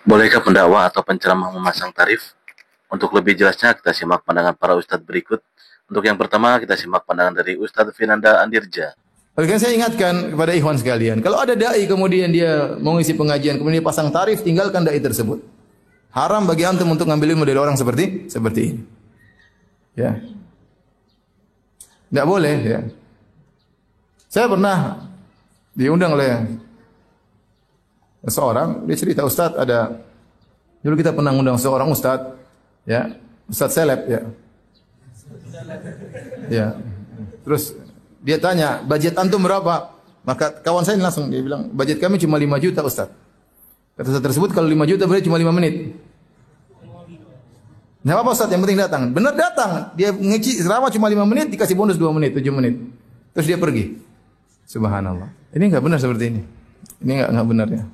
Bolehkah pendakwah atau penceramah memasang tarif? Untuk lebih jelasnya kita simak pandangan para ustadz berikut. Untuk yang pertama kita simak pandangan dari Ustadz Finanda Andirja. Oleh karena saya ingatkan kepada ikhwan sekalian, kalau ada dai kemudian dia mengisi pengajian kemudian dia pasang tarif, tinggalkan dai tersebut. Haram bagi antum untuk ngambil ilmu dari orang seperti ini. Ya. Enggak boleh ya. Saya pernah diundang oleh seorang, dia cerita, Ustaz, dulu kita pernah undang seorang Ustaz, ya, Ustaz seleb, ya. Ya. Terus dia tanya, budget antum berapa? Maka kawan saya langsung dia bilang, budget kami cuma 5 juta, Ustaz. Kata Ustaz tersebut, kalau 5 juta berarti cuma 5 menit. Nggak apa-apa Ustaz, yang penting datang. Benar datang. Dia ngeci ceramah cuma 5 menit, dikasih bonus 2 menit, 7 menit. Terus dia pergi. Subhanallah. Ini enggak benar seperti ini. Ini enggak benar ya.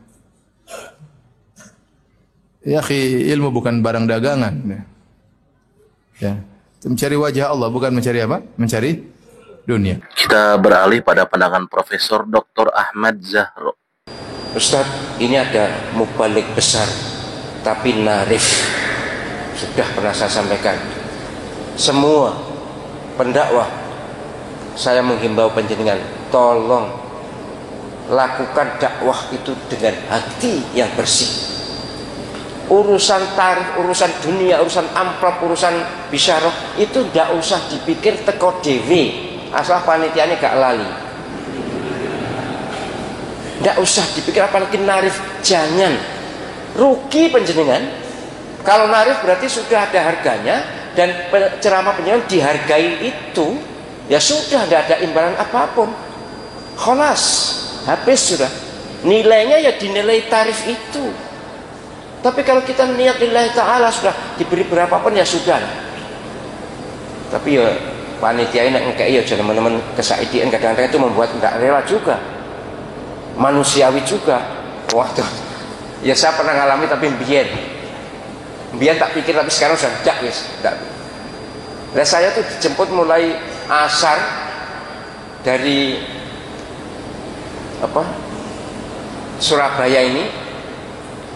Ya akhi, ilmu bukan barang dagangan. Ya. Mencari wajah Allah bukan mencari apa? Mencari dunia. Kita beralih pada pandangan Profesor Dr. Ahmad Zahro. Ustaz, ini ada mubalik besar, tapi narif. Sudah pernah saya sampaikan. Semua pendakwah, saya menghimbau panjenengan, tolong lakukan dakwah itu dengan hati yang bersih. Urusan tarif, urusan dunia, urusan amplop, urusan bisyarah itu tidak usah dipikir teko dewe, asal panitianya gak lali. Tidak usah dipikir, apalagi narif, jangan rugi panjenengan. Kalau narif berarti sudah ada harganya dan ceramah penjenengan dihargai itu, ya sudah, tidak ada imbalan apapun. Kholas, habis sudah. Nilainya ya dinilai tarif itu. Tapi kalau kita niat lillahi ta'ala sudah diberi berapapun ya sudah. Tapi ya panitia ini ngekei ya teman-teman kesaidian kadang-kadang itu membuat tidak rela juga. Manusiawi juga. Waduh. Ya saya pernah ngalami tapi biar tak pikir, tapi sekarang sudah tidak wis. Nah saya tuh dijemput mulai asar dari Surabaya ini,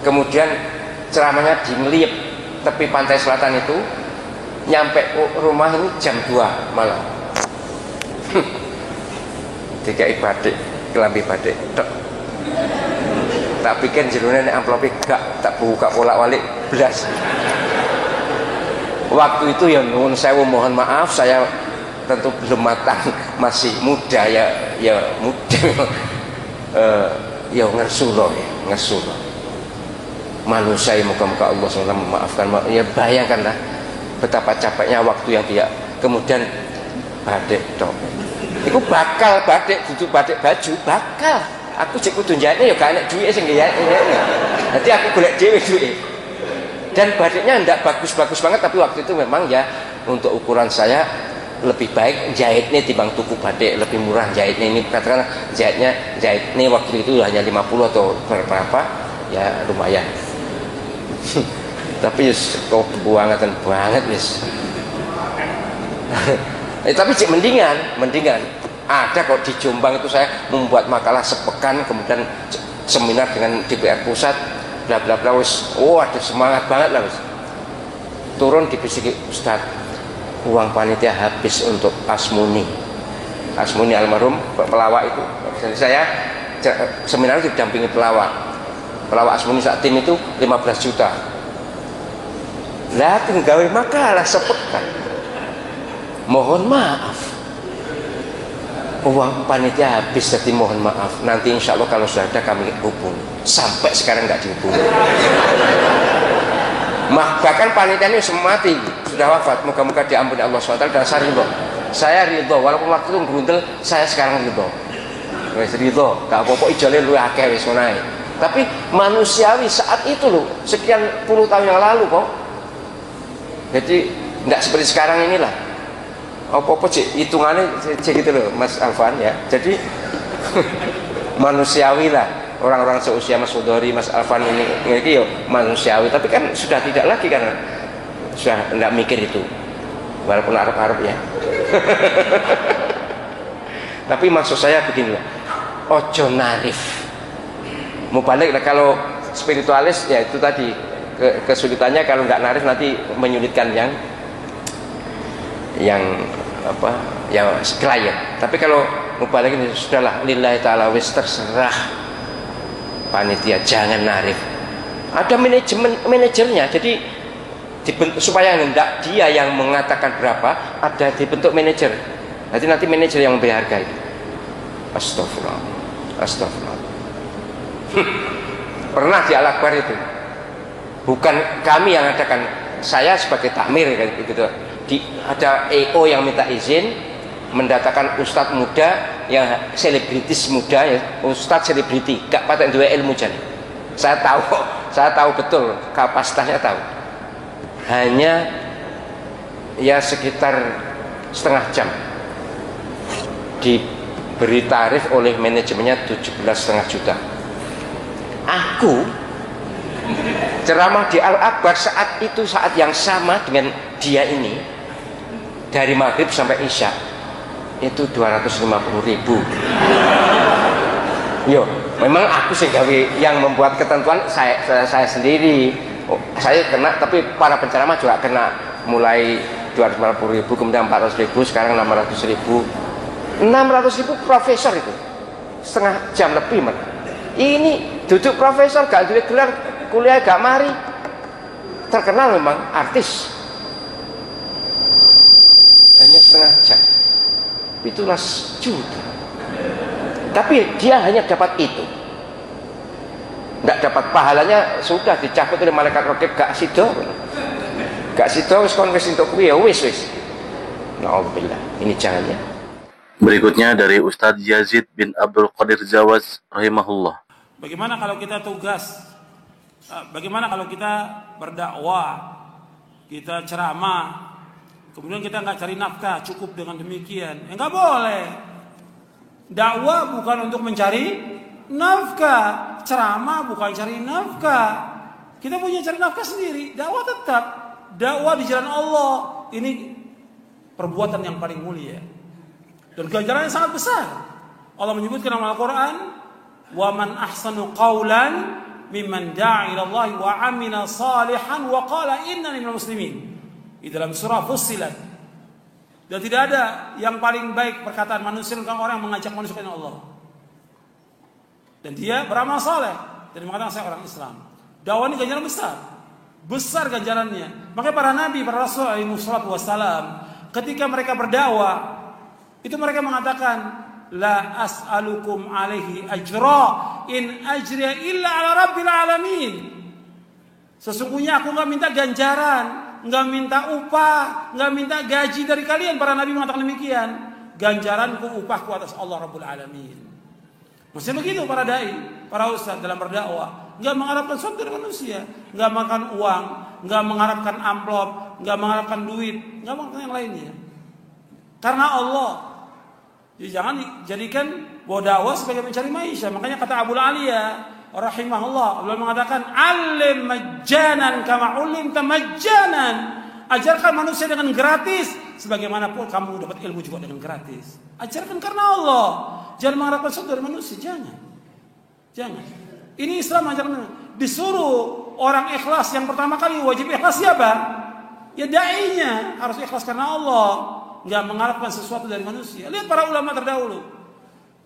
kemudian ceramahnya di Ngeliep tepi pantai selatan itu, nyampe rumah ini jam 2 malam. Dikai batik, kelambi batik tok. Tak pikir jerone nek amplope gak tak buka bolak-balik belas. Waktu itu ya nuwun sewu, mohon maaf saya tentu belum matang, masih muda ya muda. Ya ngersulo. Manusia muka-muka Allah SWT memaafkan. Ya bayangkanlah betapa capeknya waktu yang dia kemudian batik tok. Iku bakal batik, duduk batik baju bakal. Aku cek kudu njahitnya ya gak enak duit sing njahitnya. Nanti aku golek dhewe duit. Dan batiknya ndak bagus-bagus banget, tapi waktu itu memang ya untuk ukuran saya lebih baik jahitnya timbang tuku batik, lebih murah jahitnya ini. Katakan jahitnya waktu itu hanya 50 atau berapa, ya lumayan. Tapi kok buangatan banget wis. Tapi cek mendingan. Ada kok di Jombang itu saya membuat makalah sepekan, kemudian seminar dengan DPR pusat, bla bla bla wis. Oh, ada semangat banget lah wis. Turun dibisiki, Ustaz, uang panitia habis untuk Asmuni almarhum pelawak itu. Jadi saya seminar itu didampingi pelawak Asmuni saat tim itu 15 juta. Lah tinggal makalah sepekan. Mohon maaf, uang panitia habis, jadi mohon maaf. Nanti insya Allah kalau sudah ada kami hubung. Sampai sekarang nggak dihubungi. Bahkan panitia ini mati, sudah wafat. Moga-moga diampuni Allah SWT. Dan saya ridho. Walaupun waktu itu beruntel, saya sekarang ridho. Ridho. Gak apa-apa ijolnya lu akeh wis menaik. Tapi manusiawi saat itu loh, sekian puluh tahun yang lalu kok. Jadi nggak seperti sekarang inilah. Apa-apa cik hitungannya cik gitu loh Mas Alvan ya. Jadi manusiawi lah, orang-orang seusia Mas Udori, Mas Alvan ini ya manusiawi, tapi kan sudah tidak lagi karena sudah tidak mikir itu, walaupun Arab ya. Tapi maksud saya begini loh, ojo narif. Mau balik lah, kalau spiritualis ya itu tadi kesulitannya kalau nggak narif nanti menyulitkan yang apa yang klien. Tapi kalau mubalik ini sudahlah lillahi ta'ala wis terserah panitia, jangan narif. Ada manajernya, jadi dibentuk, supaya hendak dia yang mengatakan berapa, ada dibentuk manajer. Nanti manajer yang memberi harga itu. Astagfirullah, astagfirullah. Pernah di Al-Akbar itu, bukan kami yang adakan, saya sebagai takmir gitu. Ada EO yang minta izin mendatangkan ustadz muda yang selebritis muda ya, ustadz selebriti, gak patah dua ilmu jadi. Saya tahu betul kapasitasnya tahu. Hanya ya sekitar setengah jam diberi tarif oleh manajemennya 17,5 juta. Aku ceramah di Al-Akbar saat itu, saat yang sama dengan dia ini, dari maghrib sampai isya itu 250.000. Yo, memang aku sih gawe yang membuat ketentuan saya sendiri. Saya kena, tapi para penceramah juga kena, mulai 250.000, kemudian 400.000, sekarang 600.000. 600.000 profesor itu setengah jam lebih. Ini duduk profesor gak duwe gelar, kuliah gak mari, terkenal memang artis, hanya setengah jam 17 juta. Tapi dia hanya dapat itu, tidak dapat pahalanya, sudah dicabut oleh malaikat raqib. Gak sido wis kon wis entuk kuwi ya wis. Nauzubillah, ini jangan ya. Berikutnya dari Ustadz Yazid bin Abdul Qadir Jawaz rahimahullah. Bagaimana kalau kita tugas? Bagaimana kalau kita berdakwah, kita ceramah, kemudian kita nggak cari nafkah, cukup dengan demikian? Nggak boleh. Dakwah bukan untuk mencari nafkah, ceramah bukan cari nafkah. Kita punya cari nafkah sendiri. Dakwah tetap dakwah di jalan Allah. Ini perbuatan yang paling mulia dan ganjarannya sangat besar. Allah menyebutkan dalam Al-Quran, wa man ahsanu qawlan mimman da'a ila Allah wa amila salihan wa qala innani minal muslimin. Di dalam surah Fussilat. Dan tidak ada yang paling baik perkataan manusia tentang orang yang mengajak manusia kepada Allah. Dan dia beramal saleh dan mengatakan saya orang Islam. Dakwah ini ganjaran besar ganjarannya. Makanya para nabi, para rasul alaihi wassalam, ketika mereka berdakwah, itu mereka mengatakan, la as'alukum alaihi ajra in ajriya illa ala rabbil alamin. Sesungguhnya aku enggak minta ganjaran, enggak minta upah, enggak minta gaji dari kalian. Para nabi mengatakan demikian. Ganjaranku, upahku atas Allah Rabbul Alamin. Maksudnya begitu para dai, para ustaz dalam berdakwah, enggak mengharapkan sesuatu dari manusia, enggak makan uang, enggak mengharapkan amplop, enggak mengharapkan duit, enggak mengharapkan yang lainnya. Karena Allah. Jadi jangan jadikan bahwa dakwah sebagai mencari maisha. Makanya kata Abu Aliyah rahimahullah, beliau mengatakan, alim majjanan kama ulimta majjanan. Ajarkan manusia dengan gratis sebagaimana pun kamu dapat ilmu juga dengan gratis. Ajarkan karena Allah. Jangan mengharapkan sesuatu dari manusia, jangan. Ini Islam ajarkan. Disuruh orang ikhlas, yang pertama kali wajib ikhlas siapa? Ya dai-nya harus ikhlas karena Allah. Enggak mengharapkan sesuatu dari manusia. Lihat para ulama terdahulu,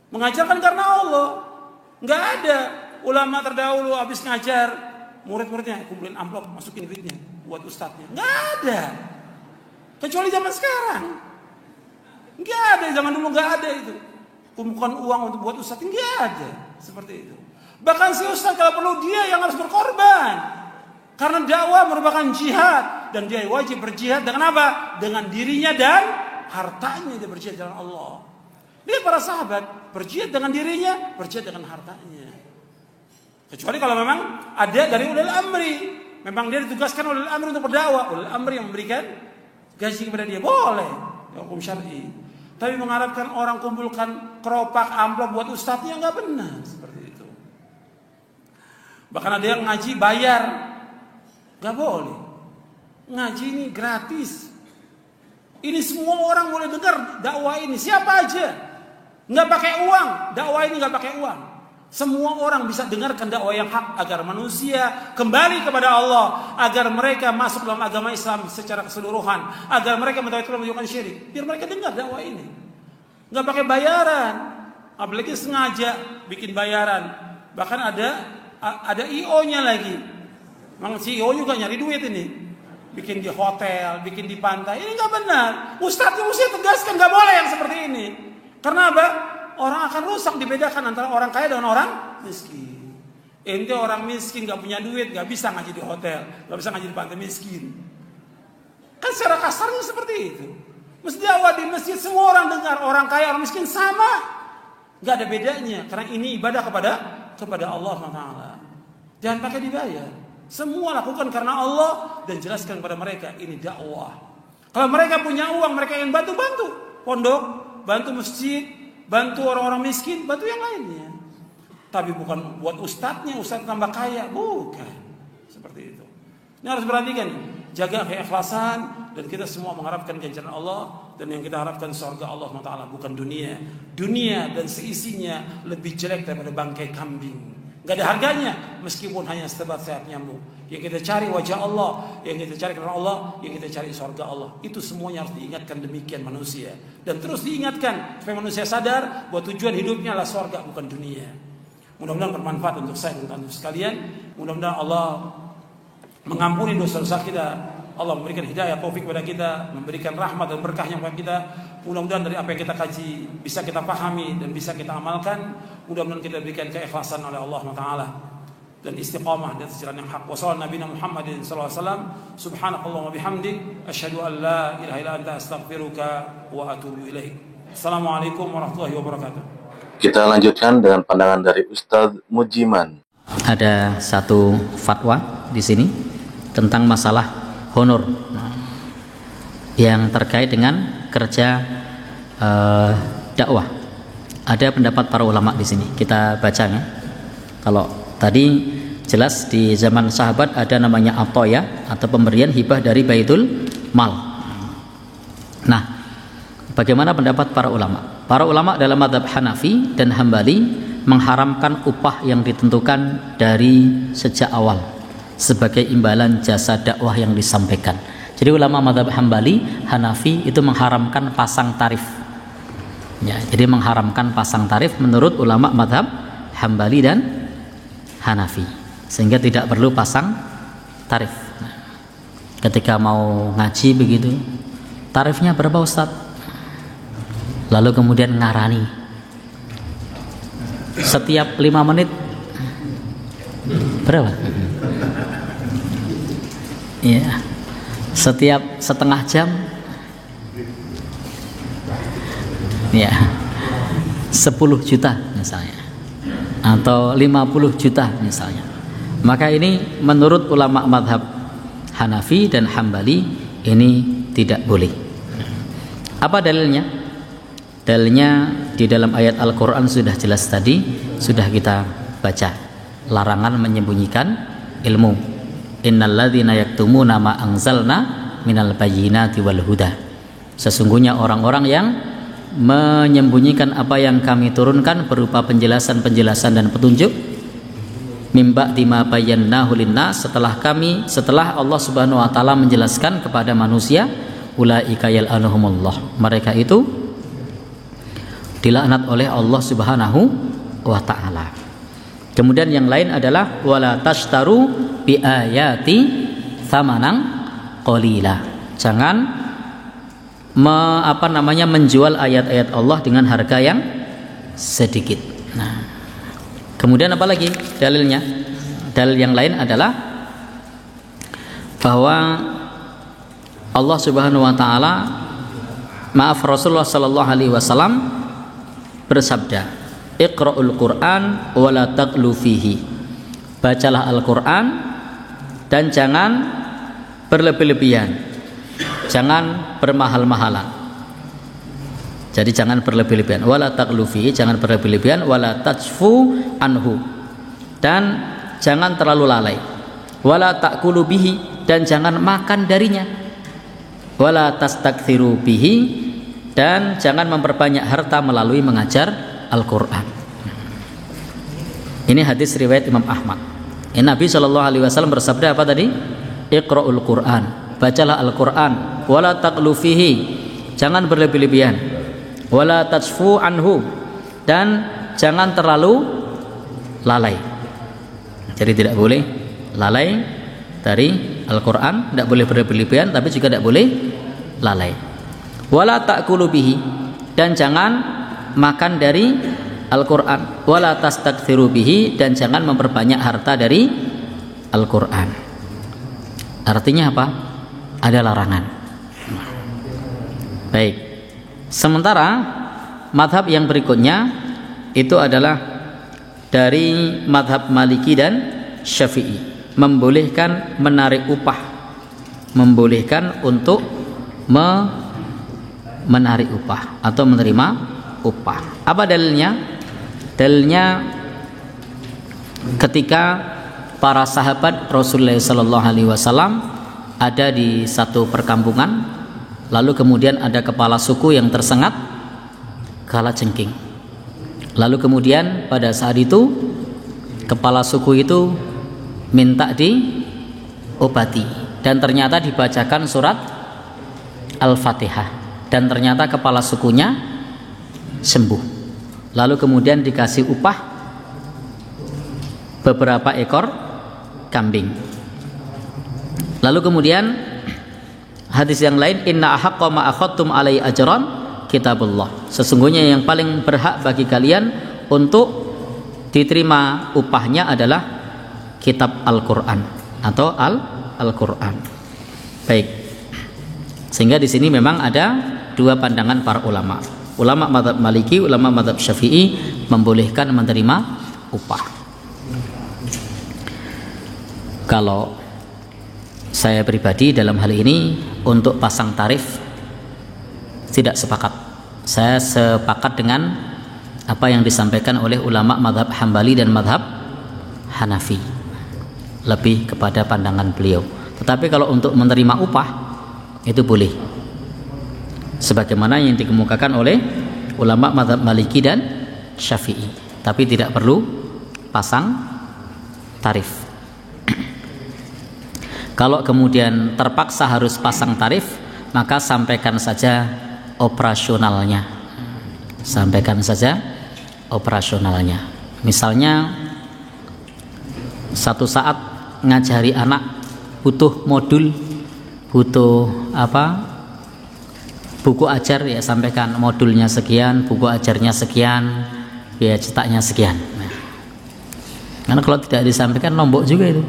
mengajarkan karena Allah. Enggak ada ulama terdahulu habis ngajar, murid-muridnya kumpulin amplop, masukin duitnya buat ustadznya. Enggak ada. Kecuali zaman sekarang. Enggak ada, zaman dulu enggak ada itu. Kumpulkan uang untuk buat ustadz, enggak ada seperti itu. Bahkan si ustadz kalau perlu dia yang harus berkorban. Karena dakwah merupakan jihad dan dia wajib berjihad dengan apa? Dengan dirinya dan hartanya, dia berjihad dengan Allah. Lihat para sahabat berjihad dengan dirinya, berjihad dengan hartanya. Kecuali kalau memang ada dari ulil amri, memang dia ditugaskan oleh ulil amri untuk berdakwah, ulil amri yang memberikan gaji kepada dia, boleh, hukum syar'i. Tapi mengharapkan orang kumpulkan keropak amplop buat ustadznya, nggak benar seperti itu. Bahkan ada yang ngaji bayar, nggak boleh. Ngaji ini gratis. Ini semua orang boleh dengar dakwah ini, siapa aja. Nggak pakai uang, dakwah ini nggak pakai uang. Semua orang bisa dengarkan dakwah yang hak agar manusia kembali kepada Allah, agar mereka masuk dalam agama Islam secara keseluruhan, agar mereka mentauhidkan menunjukkan syirik. Biar mereka dengar dakwah ini. Nggak pakai bayaran, apalagi sengaja bikin bayaran. Bahkan ada IO-nya lagi. Memang CEO juga nyari duit ini. Bikin di hotel, bikin di pantai. Ini nggak benar. Ustadz tegaskan nggak boleh yang seperti ini. Karena apa? Orang akan rusak, dibedakan antara orang kaya dengan orang miskin. Ente orang miskin gak punya duit, gak bisa ngaji di hotel, gak bisa ngaji di pantai miskin. Kan secara kasarnya seperti itu. Mesti dakwah di masjid semua orang dengar, orang kaya orang miskin sama, gak ada bedanya. Karena ini ibadah kepada Allah SWT. Jangan pakai dibayar. Semua lakukan karena Allah dan jelaskan kepada mereka ini dakwah. Kalau mereka punya uang, mereka ingin bantu pondok, bantu masjid, bantu orang-orang miskin, bantu yang lainnya. Tapi bukan buat ustadznya, ustadz tambah kaya, bukan. Seperti itu. Ini harus perhatikan, jaga keikhlasan, dan kita semua mengharapkan ganjaran Allah, dan yang kita harapkan surga Allah SWT, bukan dunia. Dunia dan seisinya lebih jelek daripada bangkai kambing. Gak ada harganya, meskipun hanya setebat sayap nyamuk. Yang kita cari wajah Allah, yang kita cari karena Allah, yang kita cari surga Allah. Itu semuanya harus diingatkan demikian manusia. Dan terus diingatkan supaya manusia sadar bahwa tujuan hidupnya adalah surga, bukan dunia. Mudah-mudahan bermanfaat untuk saya dan untuk sekalian. Mudah-mudahan Allah mengampuni dosa-dosa kita. Allah memberikan hidayah, taufik kepada kita, memberikan rahmat dan berkahnya kepada kita. Mudah-mudahan dari apa yang kita kaji bisa kita pahami dan bisa kita amalkan. Mudah-mudahan kita berikan keikhlasan oleh Allah Taala dan istiqamah di atas jalan yang hak. Wassallallahu Nabi Muhammadin sallallahu alaihi wasallam. Subhanakallahumma bihamdik asyhadu an la ilaha illa anta astaghfiruka wa atubu ilaik. Assalamualaikum warahmatullahi wabarakatuh. Kita lanjutkan dengan pandangan dari Ustadz Mujiman. Ada satu fatwa di sini tentang masalah honor yang terkait dengan kerja dakwah. Ada pendapat para ulama di sini. Kita baca ya. Kalau tadi jelas di zaman sahabat ada namanya atoya atau pemberian hibah dari baitul mal. Nah, bagaimana pendapat para ulama? Para ulama dalam mazhab Hanafi dan Hambali mengharamkan upah yang ditentukan dari sejak awal sebagai imbalan jasa dakwah yang disampaikan. Jadi ulama mazhab Hambali, Hanafi itu mengharamkan pasang tarif. Ya, jadi mengharamkan pasang tarif menurut ulama mazhab Hambali dan Hanafi, sehingga tidak perlu pasang tarif. Nah, ketika mau ngaji begitu, tarifnya berapa Ustaz? Lalu kemudian ngarani setiap 5 menit berapa? Ya, setiap setengah jam, ya 10 juta misalnya, atau 50 juta misalnya. Maka ini menurut ulama madhab Hanafi dan Hambali ini tidak boleh. Apa dalilnya? Dalilnya di dalam ayat Al-Quran sudah jelas tadi, sudah kita baca. Larangan menyembunyikan ilmu. Innal ladzina yaktumuna ma anzalna minal bayyinati wal huda. Sesungguhnya orang-orang yang menyembunyikan apa yang kami turunkan berupa penjelasan-penjelasan dan petunjuk mimba dima bayyanahu linnas, setelah Allah Subhanahu wa taala menjelaskan kepada manusia, ulaika yal'anuhumullah, mereka itu dilaknat oleh Allah Subhanahu wa taala. Kemudian yang lain adalah wala tashtaru bi ayati tsamanan qalila. Jangan menjual ayat-ayat Allah dengan harga yang sedikit. Nah, kemudian apa lagi dalilnya? Dalil yang lain adalah bahwa Allah Subhanahu wa taala, Rasulullah sallallahu alaihi wasallam bersabda, Iqra'ul Qur'an wa la taqlu fihi. Bacalah Al-Qur'an dan jangan berlebih-lebihan. Jangan bermahal-mahalan. Jadi jangan berlebih-lebihan. Wa la taqlu fihi, jangan berlebih-lebihan, wa la tajfu anhu. Dan jangan terlalu lalai. Wa la ta'kulu bihi, dan jangan makan darinya. Wa la tastakthiru bihi, dan jangan memperbanyak harta melalui mengajar Al-Quran. Ini hadis riwayat Imam Ahmad. Nabi Shallallahu Alaihi Wasallam bersabda apa tadi? Iqra'ul Quran, bacalah Al-Quran, wala taqlu fihi, jangan berlebih-lebihan, wala tajfu anhu, dan jangan terlalu lalai. Jadi tidak boleh lalai dari Al-Quran, tidak boleh berlebih-lebihan, tapi juga tidak boleh lalai. Wala ta'kulu bihi, dan jangan makan dari Al-Quran. Wala tastakthiru bihi, dan jangan memperbanyak harta dari Al-Quran. Artinya apa? Ada larangan. Baik. Sementara madhab yang berikutnya itu adalah dari madhab Maliki dan Syafi'i, membolehkan menarik upah, membolehkan untuk menarik upah atau menerima upah. Apa dalilnya? Dalilnya ketika para sahabat Rasulullah Sallallahu Alaihi Wasallam ada di satu perkampungan, lalu kemudian ada kepala suku yang tersengat kalajengking. Lalu kemudian pada saat itu kepala suku itu minta diobati, dan ternyata dibacakan surat Al-Fatihah, dan ternyata kepala sukunya sembuh. Lalu kemudian dikasih upah beberapa ekor kambing. Lalu kemudian hadis yang lain, inna ahaqqa ma akhadtum alai ajran kitabullah, sesungguhnya yang paling berhak bagi kalian untuk diterima upahnya adalah kitab Al-Quran atau Al-Quran. Baik. Sehingga di sini memang ada dua pandangan para ulama. Ulama mazhab Maliki, ulama mazhab Syafi'i membolehkan menerima upah. Kalau saya pribadi dalam hal ini untuk pasang tarif tidak sepakat. Saya sepakat dengan apa yang disampaikan oleh ulama mazhab Hambali dan mazhab Hanafi, lebih kepada pandangan beliau. Tetapi kalau untuk menerima upah itu boleh, sebagaimana yang dikemukakan oleh ulama mazhab Maliki dan Syafi'i, tapi tidak perlu pasang tarif. Kalau kemudian terpaksa harus pasang tarif, maka sampaikan saja operasionalnya. Sampaikan saja operasionalnya. Misalnya satu saat ngajari anak butuh modul, butuh buku ajar, ya sampaikan modulnya sekian, buku ajarnya sekian, biaya cetaknya sekian. Karena kalau tidak disampaikan nombok juga itu.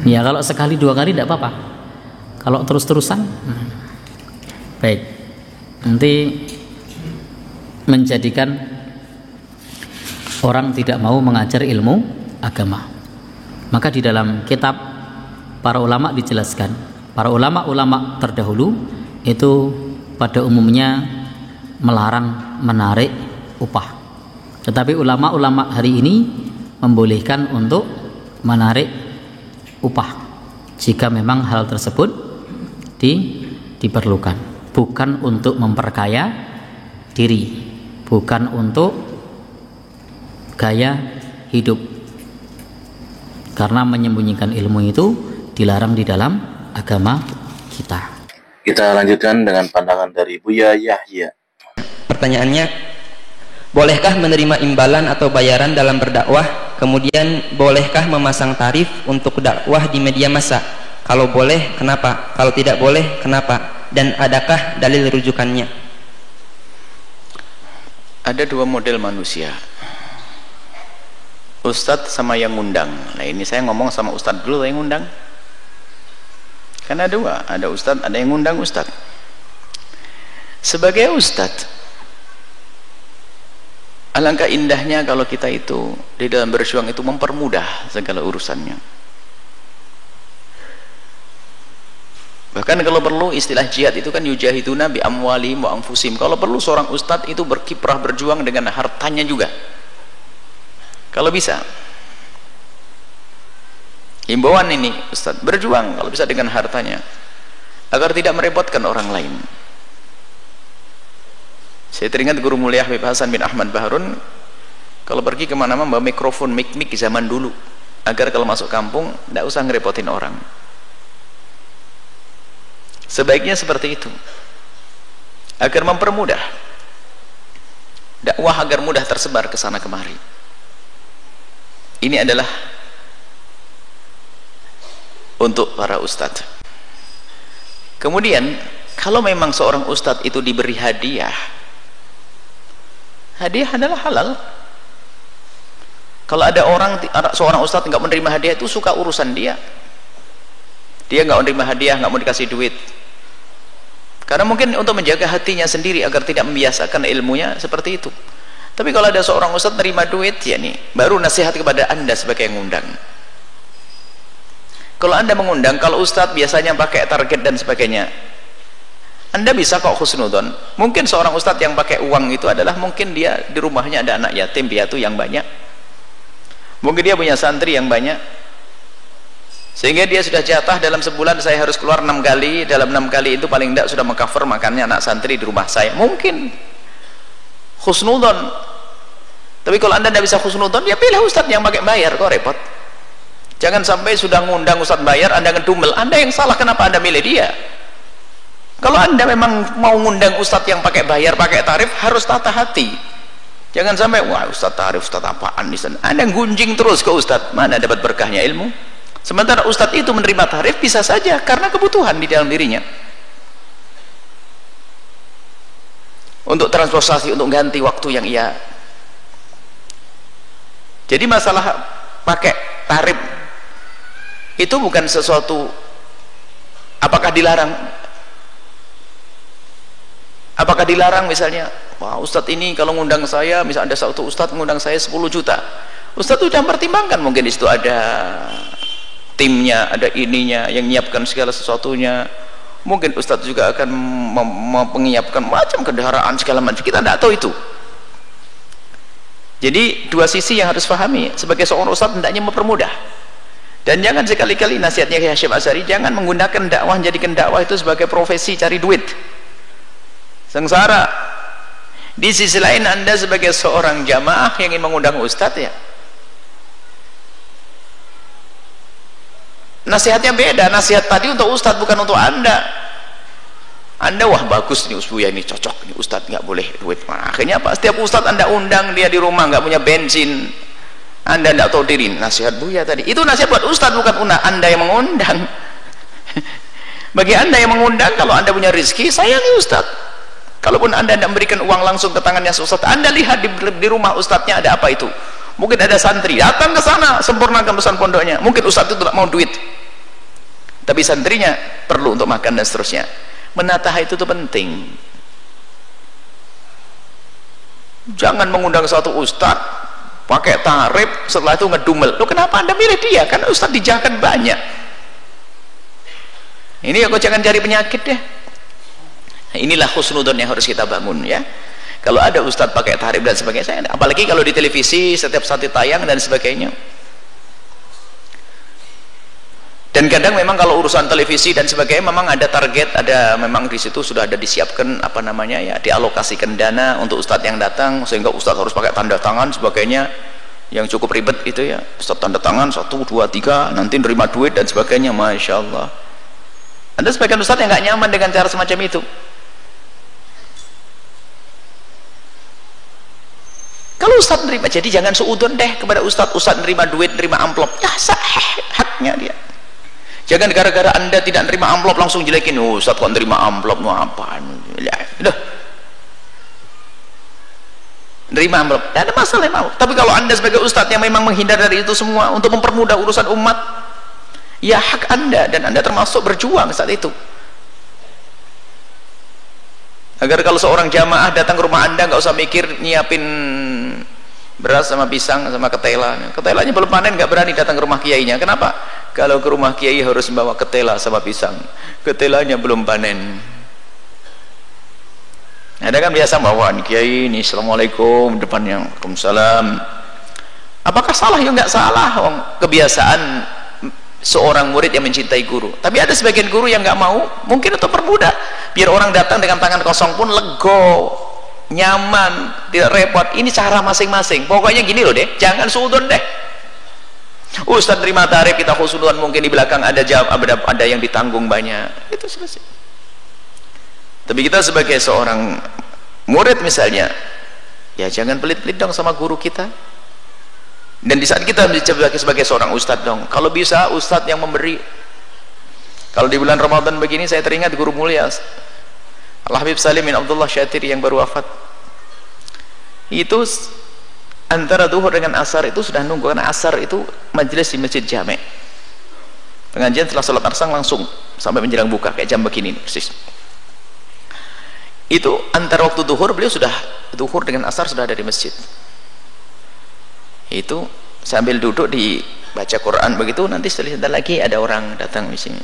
Ya kalau sekali dua kali tidak apa-apa. Kalau terus-terusan, baik, nanti menjadikan orang tidak mau mengajar ilmu agama. Maka di dalam kitab para ulama dijelaskan, para ulama terdahulu itu pada umumnya melarang menarik upah. Tetapi ulama-ulama hari ini membolehkan untuk menarik upah jika memang hal tersebut diperlukan, bukan untuk memperkaya diri, bukan untuk gaya hidup, karena menyembunyikan ilmu itu dilarang di dalam agama kita. Kita lanjutkan dengan pandangan dari Buya Yahya. Pertanyaannya, bolehkah menerima imbalan atau bayaran dalam berdakwah? Kemudian bolehkah memasang tarif untuk dakwah di media massa? Kalau boleh, kenapa? Kalau tidak boleh, kenapa? Dan adakah dalil rujukannya? Ada dua model manusia, ustadz sama yang ngundang. Nah ini saya ngomong sama ustadz dulu yang ngundang, karena dua, ada ustadz, ada yang ngundang ustadz. Sebagai ustadz, alangkah indahnya kalau kita itu di dalam berjuang itu mempermudah segala urusannya. Bahkan kalau perlu, istilah jihad itu kan yujahiduna bi amwalihim wa anfusihim. Kalau perlu seorang ustadz itu berkiprah berjuang dengan hartanya juga. Kalau bisa. Himbauan ini ustadz, berjuang kalau bisa dengan hartanya agar tidak merepotkan orang lain. Saya teringat guru mulia Habib Hasan bin Ahmad Baharun Kalau pergi kemana-mana bawa mikrofon, mic zaman dulu, agar kalau masuk kampung tidak usah ngerepotin orang. Sebaiknya seperti itu, agar mempermudah dakwah, agar mudah tersebar ke sana kemari. Ini adalah untuk para ustadz. Kemudian kalau memang seorang ustadz itu diberi hadiah, hadiah adalah halal. Kalau ada seorang ustadz nggak menerima hadiah, itu suka urusan dia nggak menerima hadiah, nggak mau dikasih duit, karena mungkin untuk menjaga hatinya sendiri agar tidak membiasakan ilmunya seperti itu. Tapi kalau ada seorang ustadz terima duit, ya nih baru nasihat kepada anda sebagai yang ngundang. Kalau anda mengundang, kalau ustadz biasanya pakai target dan sebagainya, anda bisa kok husnudon. Mungkin seorang ustadz yang pakai uang itu adalah mungkin dia di rumahnya ada anak yatim piatu yang banyak, mungkin dia punya santri yang banyak, sehingga dia sudah jatah dalam sebulan saya harus keluar 6 kali, dalam 6 kali itu paling tidak sudah mengcover makannya anak santri di rumah saya. Mungkin husnudon. Tapi kalau anda tidak bisa husnudon, ya pilih ustadz yang pakai bayar, kok repot. Jangan sampai sudah ngundang ustadz bayar anda ngedumel. Anda yang salah, kenapa anda milih dia? Kalau anda memang mau ngundang ustadz yang pakai bayar, pakai tarif, harus tata hati. Jangan sampai wah ustadz tarif, ustadz apaan di sana, anda gunjing terus ke ustadz, mana dapat berkahnya ilmu. Sementara ustadz itu menerima tarif bisa saja karena kebutuhan di dalam dirinya, untuk transportasi, untuk ganti waktu yang ia. Jadi masalah pakai tarif itu bukan sesuatu apakah dilarang. Apakah dilarang misalnya, wah ustadz ini kalau ngundang saya, misalnya ada satu ustadz ngundang saya 10 juta, ustadz itu sudah mempertimbangkan, mungkin di situ ada timnya, ada ininya yang menyiapkan segala sesuatunya, mungkin ustadz juga akan menyiapkan macam kendaraan segala macam, kita tidak tahu itu. Jadi dua sisi yang harus pahami, sebagai seorang ustadz hendaknya mempermudah. Dan jangan sekali-kali, nasihatnya Syekh Hasyim Asy'ari, jangan menggunakan dakwah, jadikan dakwah itu sebagai profesi cari duit, sengsara. Di sisi lain anda sebagai seorang jamaah yang ingin mengundang ustadz, ya nasihatnya beda. Nasihat tadi untuk ustadz, bukan untuk anda. Anda wah bagus nih Buya, ini cocok nih ustadz, nggak boleh duit. Nah, akhirnya apa, setiap ustadz anda undang dia di rumah nggak punya bensin, anda tidak tahu diri. Nasihat Buya tadi itu nasihat buat ustadz, bukan anda yang mengundang. Bagi anda yang mengundang, kalau anda punya rezeki, sayangi ustadz. Kalaupun anda tidak memberikan uang langsung ke tangannya ustadz, anda lihat di rumah ustadznya ada apa itu. Mungkin ada santri datang ke sana sempurnakan pesan pondoknya, mungkin ustadz itu tidak mau duit, tapi santrinya perlu untuk makan dan seterusnya. Menata itu tuh penting. Jangan mengundang satu ustadz pakai tarif, setelah itu ngedumel. Loh, kenapa anda milih dia? Karena ustadz dijakan banyak. Ini aku jangan cari penyakit deh. Nah, inilah husnudon yang harus kita bangun, ya. Kalau ada ustadz pakai tarif dan sebagainya, apalagi kalau di televisi setiap saat tayang dan sebagainya. Dan kadang memang kalau urusan televisi dan sebagainya memang ada target, ada memang di situ sudah ada disiapkan apa namanya, ya, dialokasikan dana untuk ustadz yang datang, sehingga ustadz harus pakai tanda tangan sebagainya yang cukup ribet itu, ya. Ustadz tanda tangan 1, 2, 3 nanti nerima duit dan sebagainya. Masya Allah, ada sebagian ustadz yang nggak nyaman dengan cara semacam itu. Kalau ustadz nerima, jadi jangan suudon deh kepada ustadz nerima duit, nerima amplop, ya sah, haknya dia. Jangan gara-gara anda tidak nerima amplop langsung jelekin, oh ustadz kok nerima amplop, mau apaan, udah nerima amplop, tidak ada masalah mau. Tapi kalau anda sebagai ustadz yang memang menghindar dari itu semua untuk mempermudah urusan umat, ya hak anda, dan anda termasuk berjuang saat itu, agar kalau seorang jamaah datang ke rumah anda nggak usah mikir nyiapin beras sama pisang sama ketela. Ketelanya belum panen, nggak berani datang ke rumah kiainya. Kenapa? Kalau ke rumah kiai harus membawa ketela sama pisang, ketelanya belum panen. Ada kan biasa bawaan kiai ini, assalamualaikum, depannya waalaikumsalam. Apakah salah? Ya nggak salah, kebiasaan seorang murid yang mencintai guru. Tapi ada sebagian guru yang nggak mau, mungkin untuk permudah, biar orang datang dengan tangan kosong pun lego. nyaman, tidak repot. Ini cara masing-masing. Pokoknya gini loh deh, jangan suudon deh. Ustaz terima tarif, kita khusnudon, mungkin di belakang ada yang ditanggung banyak, itu selesai. Tapi kita sebagai seorang murid misalnya, ya jangan pelit-pelit dong sama guru kita. Dan di saat kita sebagai seorang ustadz dong, kalau bisa ustadz yang memberi. Kalau di bulan Ramadan begini, saya teringat guru mulia Al-Habib Salim bin Abdullah Syatiri yang baru wafat. Itu antara duhur dengan asar itu sudah nunggu, karena asar itu majelis di masjid Jami'. Pengajian setelah sholat asar langsung sampai menjelang buka, kayak jam begini persis. Itu antara waktu duhur, beliau sudah duhur dengan asar sudah ada di masjid. Itu sambil duduk di baca Quran begitu, nanti setelah lagi ada orang datang misi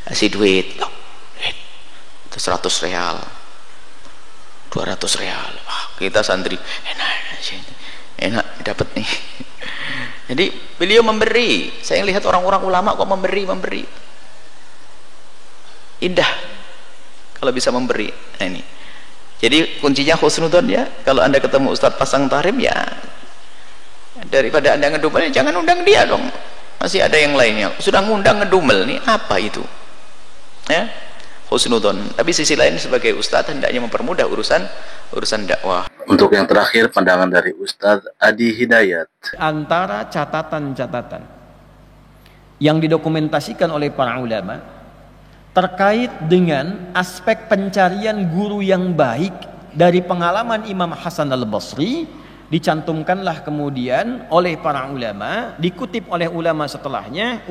kasih duit, itu 100 real, 200 real. Wah, kita santri enak dapat nih. Jadi beliau memberi. Saya lihat orang-orang ulama kok memberi indah kalau bisa memberi. Nah, ini jadi kuncinya khusnudon ya. Kalau anda ketemu ustadz pasang tarim, ya daripada anda ngedumel, jangan undang dia dong, masih ada yang lainnya. Sudah ngundang ngedumel, nih apa itu ya? Husnudon. Tapi sisi lain sebagai ustadz hendaknya mempermudah urusan dakwah. Untuk yang terakhir, pandangan dari Ustadz Adi Hidayat. Antara catatan-catatan yang didokumentasikan oleh para ulama terkait dengan aspek pencarian guru yang baik dari pengalaman Imam Hasan al-Basri, dicantumkanlah kemudian oleh para ulama, dikutip oleh ulama setelahnya,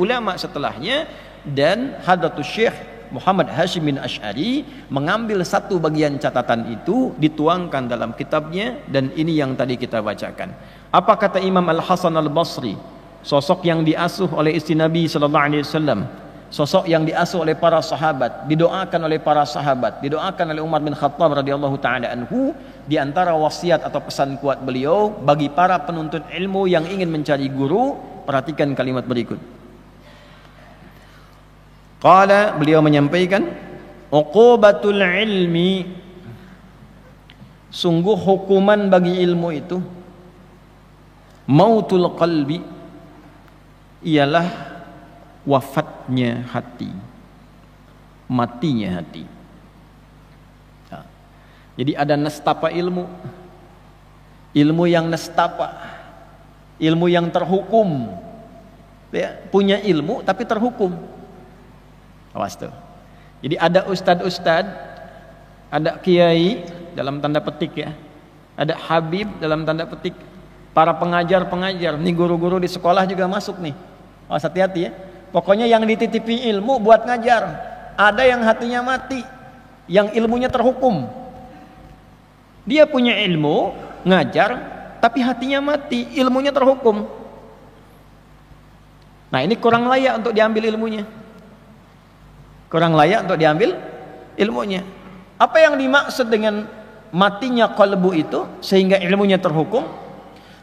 dan Hadratus Syekh Muhammad Hashim bin Asy'ari mengambil satu bagian catatan itu, dituangkan dalam kitabnya, dan ini yang tadi kita bacakan. Apa kata Imam Al-Hasan Al-Basri, sosok yang diasuh oleh istri Nabi sallallahu alaihi wasallam, sosok yang diasuh oleh para sahabat, didoakan oleh para sahabat, didoakan oleh Umar bin Khattab radhiyallahu taala anhu. Di antara wasiat atau pesan kuat beliau bagi para penuntut ilmu yang ingin mencari guru, perhatikan kalimat berikut. Qala, beliau menyampaikan, uqubatul ilmi, sungguh hukuman bagi ilmu itu, mautul qalbi, ialah wafatnya hati, matinya hati. Nah, jadi ada nestapa ilmu yang nestapa, ilmu yang terhukum, ya, punya ilmu tapi terhukum. Awas tuh. Jadi ada ustad-ustad, ada kiai dalam tanda petik ya, ada habib dalam tanda petik, para pengajar-pengajar, nih guru-guru di sekolah juga masuk nih. Awas, hati-hati ya. Pokoknya yang dititipi ilmu buat ngajar. Ada yang hatinya mati, yang ilmunya terhukum. Dia punya ilmu, ngajar, tapi hatinya mati, ilmunya terhukum. Nah, ini kurang layak untuk diambil ilmunya. Kurang layak untuk diambil ilmunya. Apa yang dimaksud dengan matinya qalbu itu sehingga ilmunya terhukum?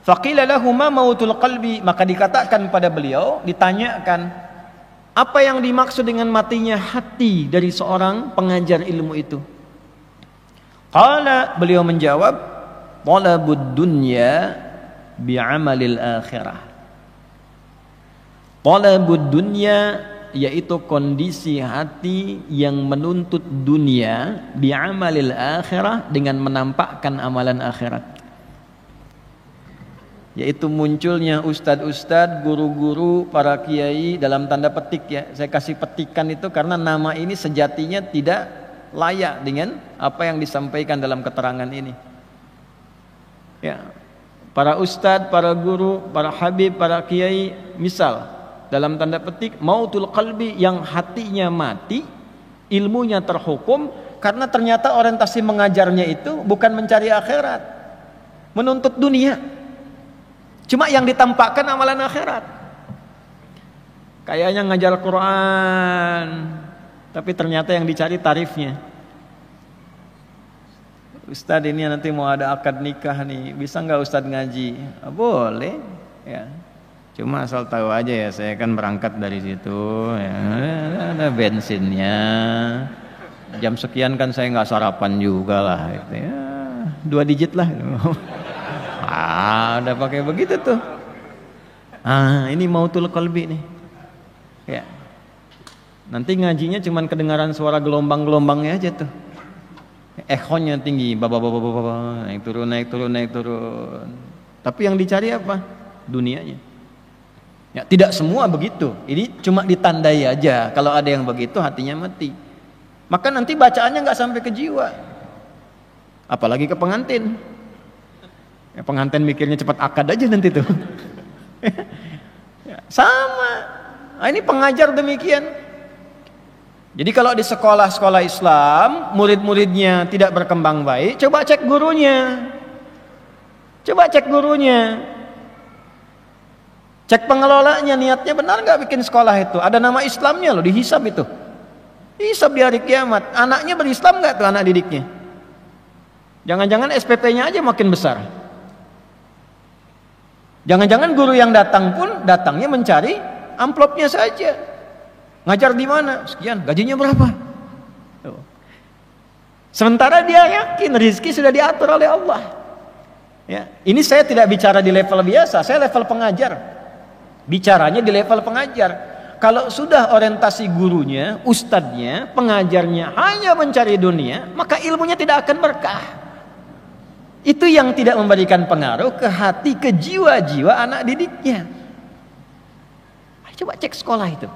Faqila lahu ma mautul qalbi, maka dikatakan pada beliau, ditanyakan, apa yang dimaksud dengan matinya hati dari seorang pengajar ilmu itu? Qala, beliau menjawab, talabud dunya bi'amalil akhirah. Talabud dunya, yaitu kondisi hati yang menuntut dunia, bi'amalil akhirah, dengan menampakkan amalan akhirat. Yaitu munculnya ustad-ustad, guru-guru, para kiai dalam tanda petik ya. Saya kasih petikan itu karena nama ini sejatinya tidak layak dengan apa yang disampaikan dalam keterangan ini. Ya, para ustad, para guru, para habib, para kiai, misal dalam tanda petik mautul qalbi, yang hatinya mati, ilmunya terhukum, karena ternyata orientasi mengajarnya itu bukan mencari akhirat, menuntut dunia. Cuma yang ditampakkan amalan akhirat. Kayaknya ngajar Quran, tapi ternyata yang dicari tarifnya. Ustadz, ini nanti mau ada akad nikah nih, bisa nggak Ustadz ngaji? Boleh ya. Cuma asal tahu aja ya, saya kan berangkat dari situ ya, ada bensinnya. Jam sekian kan saya nggak sarapan juga lah gitu ya. 2 digit lah. Udah pakai begitu tuh. Ini mautul qalbi nih. Ya. Nanti ngajinya cuman kedengaran suara gelombang-gelombangnya aja tuh. Echonya tinggi, naik turun. Tapi yang dicari apa? Dunianya. Ya, tidak semua begitu. Ini cuma ditandai aja. Kalau ada yang begitu hatinya mati. Maka nanti bacaannya nggak sampai ke jiwa. Apalagi ke pengantin. Ya, pengantin mikirnya cepat akad aja nanti tuh. Ya, sama. Ini pengajar demikian. Jadi kalau di sekolah-sekolah Islam murid-muridnya tidak berkembang baik, coba cek gurunya. Cek pengelolanya, niatnya benar nggak bikin sekolah itu? Ada nama Islamnya loh, dihisab itu. Hisab di hari kiamat. Anaknya berislam nggak tuh anak didiknya? Jangan-jangan SPP-nya aja makin besar. Jangan-jangan guru yang datang pun datangnya mencari amplopnya saja. Ngajar di mana? Sekian, gajinya berapa? Sementara dia yakin rezeki sudah diatur oleh Allah. Ya, ini saya tidak bicara di level biasa, saya level pengajar. Bicaranya di level pengajar. Kalau sudah orientasi gurunya, ustadznya, pengajarnya hanya mencari dunia, maka ilmunya tidak akan berkah. Itu yang tidak memberikan pengaruh ke hati, ke jiwa-jiwa anak didiknya. Coba cek sekolah itu.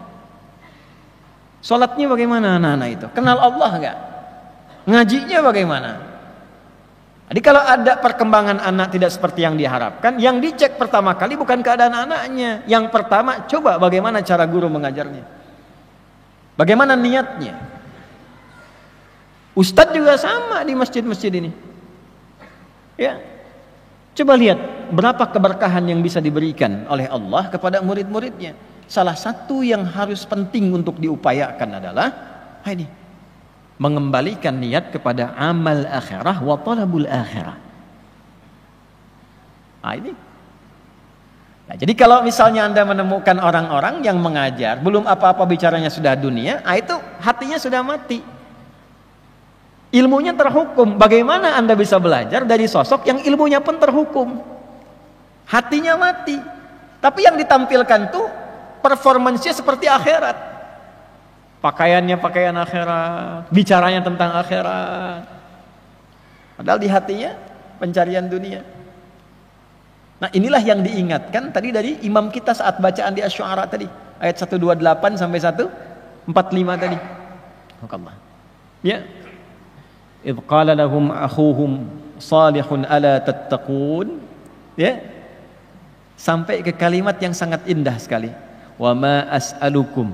Sholatnya bagaimana anak-anak itu? Kenal Allah enggak? Ngajinya bagaimana? Jadi kalau ada perkembangan anak tidak seperti yang diharapkan, yang dicek pertama kali bukan keadaan anaknya. Yang pertama, coba bagaimana cara guru mengajarnya. Bagaimana niatnya. Ustadz juga sama di masjid-masjid ini. Ya. Coba lihat berapa keberkahan yang bisa diberikan oleh Allah kepada murid-muridnya. Salah satu yang harus penting untuk diupayakan adalah ini, mengembalikan niat kepada amal akhirah wa talabul akhirah. Ini. Nah, jadi kalau misalnya Anda menemukan orang-orang yang mengajar belum apa-apa bicaranya sudah dunia, itu hatinya sudah mati. Ilmunya terhukum. Bagaimana Anda bisa belajar dari sosok yang ilmunya pun terhukum? Hatinya mati. Tapi yang ditampilkan tuh performansnya seperti akhirat. Pakaiannya pakaian akhirat, bicaranya tentang akhirat. Padahal di hatinya pencarian dunia. Nah, inilah yang diingatkan tadi dari imam kita saat bacaan di Asy-Syu'ara tadi, ayat 128 sampai 145 tadi. Allah. Ya. Idz qala lahum akhuhum salihun ala tattaqun. Ya. Sampai ke kalimat yang sangat indah sekali. Wa ma as'alukum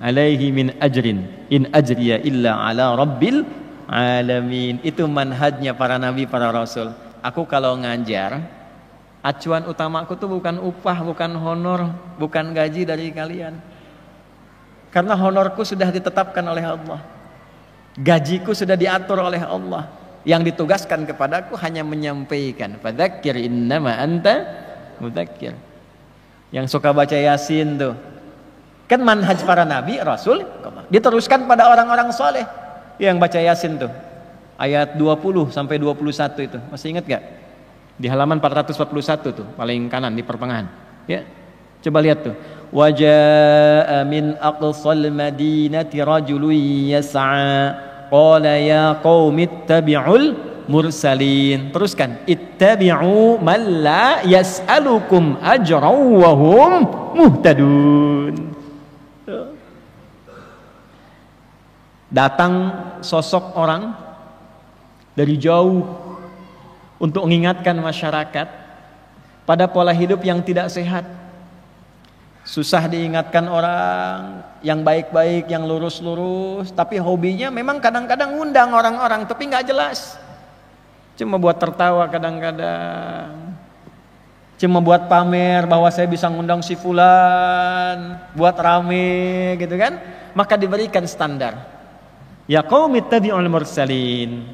alaihi min ajrin in ajriya illa ala rabbil alamin. Itu manhajnya para nabi, para rasul. Aku kalau ngajar, acuan utamaku tuh bukan upah, bukan honor, bukan gaji dari kalian. Karena honorku sudah ditetapkan oleh Allah, gajiku sudah diatur oleh Allah. Yang ditugaskan kepadaku hanya menyampaikan. Fadzakir innama anta mudzakir. Yang suka baca Yasin tuh, kan manhaj para nabi, rasul, diteruskan pada orang-orang soleh yang baca Yasin tuh. Ayat 20 sampai 21 itu. Masih ingat gak? Di halaman 441 tuh, paling kanan di pertengahan. Ya. Coba lihat tuh. Wa jaa'a min aqsal madinati rajulun yas'a qala ya qaumi ittabi'ul mursalin. Teruskan, ittabi'u man la yas'alukum ajran wa hum muhtadun. Datang sosok orang dari jauh untuk mengingatkan masyarakat pada pola hidup yang tidak sehat. Susah diingatkan orang yang baik-baik, yang lurus-lurus, tapi hobinya memang kadang-kadang ngundang orang-orang tapi nggak jelas. Cuma buat tertawa kadang-kadang, cuma buat pamer bahwa saya bisa ngundang si fulan, buat rame gitu kan. Maka diberikan standar. Ya qaumi ittabi'ul mursalin.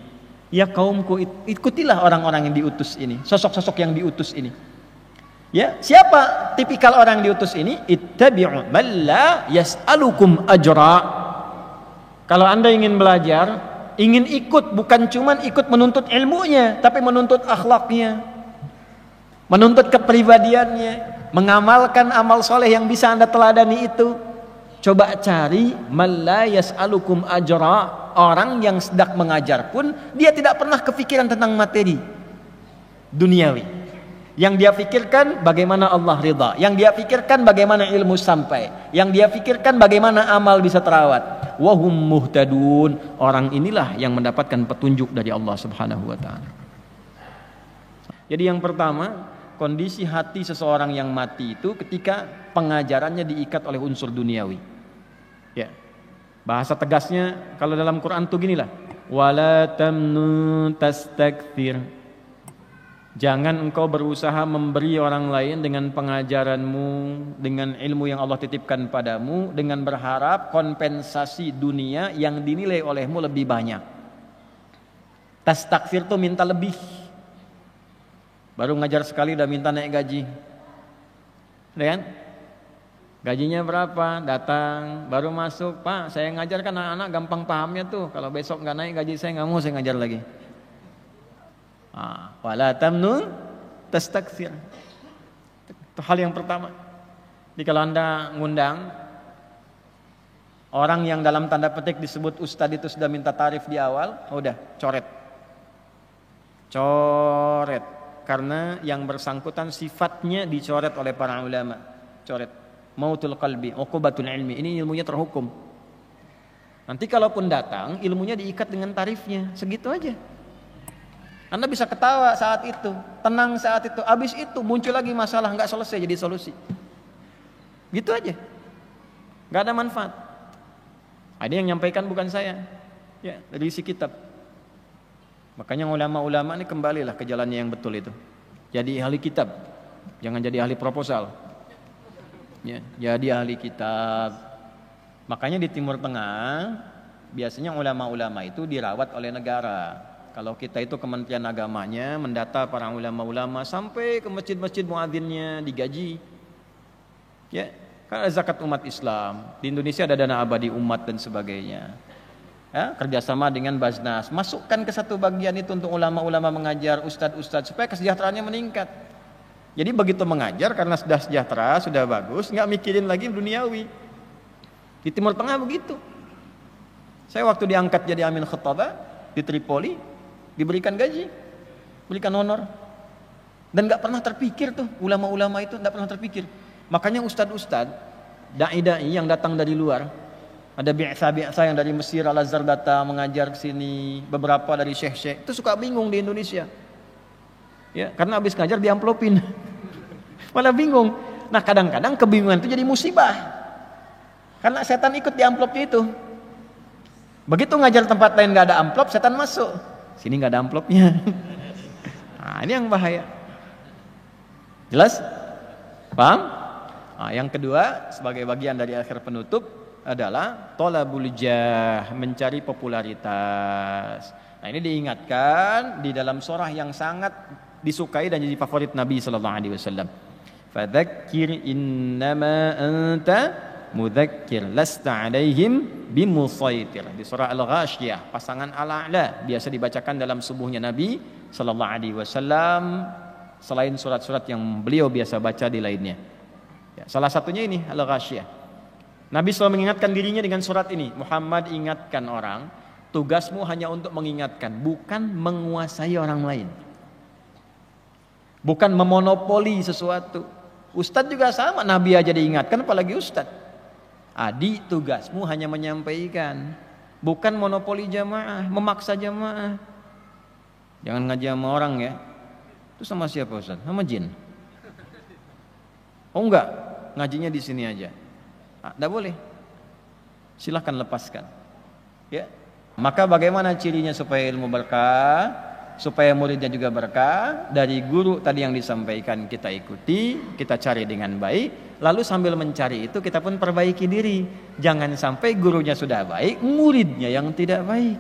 Ya kaumku, ikutilah orang-orang yang diutus ini, sosok-sosok yang diutus ini. Ya, siapa tipikal orang yang diutus ini? Ittabi'u man la yas'alukum ajra. Kalau Anda ingin belajar, ingin ikut, bukan cuman ikut menuntut ilmunya, tapi menuntut akhlaknya, menuntut kepribadiannya, mengamalkan amal soleh yang bisa Anda teladani itu. Coba cari man la yas'alukum ajra, orang yang sedang mengajar pun dia tidak pernah kepikiran tentang materi duniawi. Yang dia pikirkan bagaimana Allah ridha, yang dia pikirkan bagaimana ilmu sampai, yang dia pikirkan bagaimana amal bisa terawat. Wahum muhtadun, orang inilah yang mendapatkan petunjuk dari Allah Subhanahu wa taala. Jadi yang pertama, kondisi hati seseorang yang mati itu ketika pengajarannya diikat oleh unsur duniawi. Ya. Bahasa tegasnya kalau dalam Quran tuh ginilah, wala tamnun tastakthir. Jangan engkau berusaha memberi orang lain dengan pengajaranmu, dengan ilmu yang Allah titipkan padamu, dengan berharap kompensasi dunia yang dinilai olehmu lebih banyak. Tastakfir itu minta lebih. Baru ngajar sekali udah minta naik gaji. Udah kan? Gajinya berapa? Datang, baru masuk, Pak saya ngajar kan anak-anak gampang pahamnya tuh. Kalau besok nggak naik gaji saya nggak mau saya ngajar lagi. Wala tamnun tastakthir. Itu hal yang pertama. Jadi kalau Anda ngundang orang yang dalam tanda petik disebut ustadz itu sudah minta tarif di awal, udah coret. Coret. Karena yang bersangkutan sifatnya dicoret oleh para ulama. Coret. Mautul qalbi, uqubatul ilmi. Ini ilmunya terhukum. Nanti kalaupun datang, ilmunya diikat dengan tarifnya. Segitu aja. Anda bisa ketawa saat itu, tenang saat itu, habis itu muncul lagi masalah, nggak selesai jadi solusi. Gitu aja, nggak ada manfaat. Ada yang nyampaikan bukan saya, ya dari isi kitab. Makanya ulama-ulama ini kembalilah ke jalannya yang betul itu. Jadi ahli kitab, jangan jadi ahli proposal. Ya, jadi ahli kitab. Makanya di Timur Tengah biasanya ulama-ulama itu dirawat oleh negara. Kalau kita itu Kementerian Agamanya mendata para ulama-ulama sampai ke masjid-masjid muadzinnya digaji. Ya, kan ada zakat umat Islam. Di Indonesia ada dana abadi umat dan sebagainya. Ya, kerjasama dengan Basnas. Masukkan ke satu bagian itu untuk ulama-ulama mengajar, ustadz-ustadz supaya kesejahteraannya meningkat. Jadi begitu mengajar karena sudah sejahtera, sudah bagus, nggak mikirin lagi duniawi. Di Timur Tengah begitu. Saya waktu diangkat jadi Amin Khattabah di Tripoli, diberikan gaji, berikan honor, dan nggak pernah terpikir tuh ulama-ulama itu nggak pernah terpikir. Makanya ustadz-ustadz, dai-dai yang datang dari luar, ada bi'sa yang dari Mesir, Al-Azhar datang mengajar ke sini, beberapa dari syekh-syekh itu suka bingung di Indonesia, ya karena habis ngajar diamplopin, malah bingung. Nah kadang-kadang kebingungan itu jadi musibah, karena setan ikut di amplopnya itu. Begitu ngajar tempat lain nggak ada amplop, setan masuk. Sini nggak ada amplopnya. Nah, ini yang bahaya. Jelas? Paham? Nah, yang kedua sebagai bagian dari akhir penutup adalah thalabul jah, mencari popularitas. Nah, ini diingatkan di dalam surah yang sangat disukai dan jadi favorit Nabi sallallahu alaihi wasallam. Fadzakir innama anta mudzakir lasta alaihim bimusaitir. Di surah Al-Ghasyiyah pasangan Al-A'la biasa dibacakan dalam subuhnya Nabi sallallahu alaihi wasallam selain surat-surat yang beliau biasa baca di lainnya. Ya, salah satunya ini Al-Ghasyiyah. Nabi selalu mengingatkan dirinya dengan surat ini. Muhammad, ingatkan orang, tugasmu hanya untuk mengingatkan, bukan menguasai orang lain. Bukan memonopoli sesuatu. Ustadz juga sama, Nabi aja diingatkan apalagi ustadz. Adi, tugasmu hanya menyampaikan, bukan monopoli jamaah, memaksa jamaah. Jangan ngaji sama orang ya. Itu sama siapa Ustaz? Sama jin. Oh enggak, ngajinya di sini aja. Enggak boleh. Silahkan lepaskan. Ya. Maka bagaimana cirinya supaya ilmu berkah? Supaya muridnya juga berkah, dari guru tadi yang disampaikan kita ikuti, kita cari dengan baik, lalu sambil mencari itu kita pun perbaiki diri. Jangan sampai gurunya sudah baik, muridnya yang tidak baik.